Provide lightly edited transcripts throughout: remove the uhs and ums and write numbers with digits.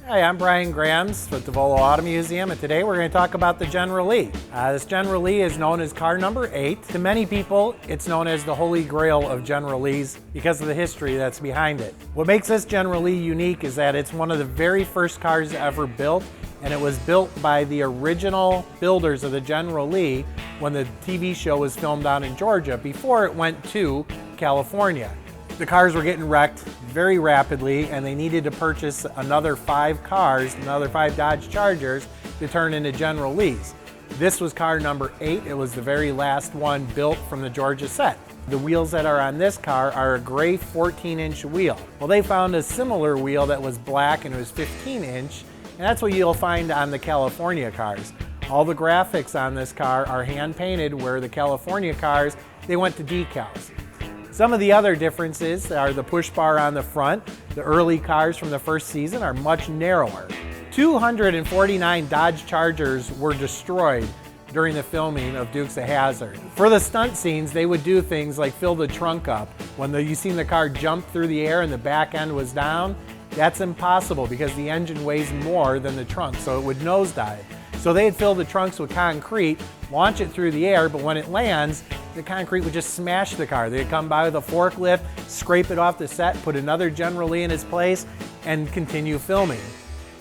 Hi, I'm Brian Grams with the Volo Auto Museum, and today we're going to talk about the General Lee. This General Lee is known as car number 8. To many people, it's known as the Holy Grail of General Lees because of the history that's behind it. What makes this General Lee unique is that it's one of the very first cars ever built, and it was built by the original builders of the General Lee when the TV show was filmed down in Georgia before it went to California. The cars were getting wrecked very rapidly, and they needed to purchase another 5 cars, another 5 Dodge Chargers to turn into General Lees. This was car number 8. It was the very last one built from the Georgia set. The wheels that are on this car are a gray 14-inch wheel. Well, they found a similar wheel that was black and it was 15-inch, and that's what you'll find on the California cars. All the graphics on this car are hand-painted, where the California cars, they went to decals. Some of the other differences are the push bar on the front. The early cars from the first season are much narrower. 249 Dodge Chargers were destroyed during the filming of Dukes of Hazzard. For the stunt scenes, they would do things like fill the trunk up. When you seen the car jump through the air and the back end was down, that's impossible because the engine weighs more than the trunk, so it would nosedive. So they'd fill the trunks with concrete, launch it through the air, but when it lands, the concrete would just smash the car. They'd come by with a forklift, scrape it off the set, put another General Lee in its place, and continue filming.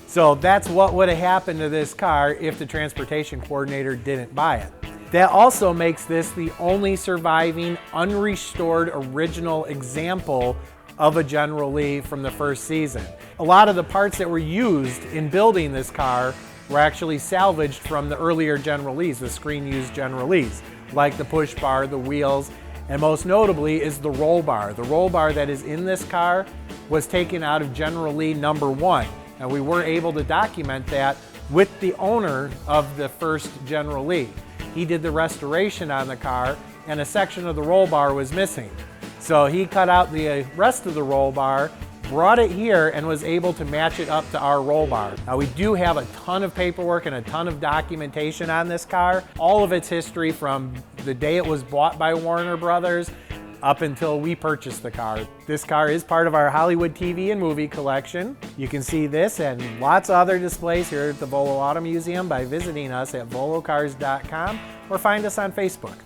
So that's what would have happened to this car if the transportation coordinator didn't buy it. That also makes this the only surviving, unrestored, original example of a General Lee from the first season. A lot of the parts that were used in building this car were actually salvaged from the earlier General Lees, the screen-used General Lees, like the push bar, the wheels, and most notably is the roll bar. The roll bar that is in this car was taken out of General Lee number 1, and we were able to document that with the owner of the first General Lee. He did the restoration on the car, and a section of the roll bar was missing. So he cut out the rest of the roll bar, brought it here, and was able to match it up to our roll bar. Now, we do have a ton of paperwork and a ton of documentation on this car. All of its history from the day it was bought by Warner Brothers up until we purchased the car. This car is part of our Hollywood TV and movie collection. You can see this and lots of other displays here at the Volo Auto Museum by visiting us at volocars.com or find us on Facebook.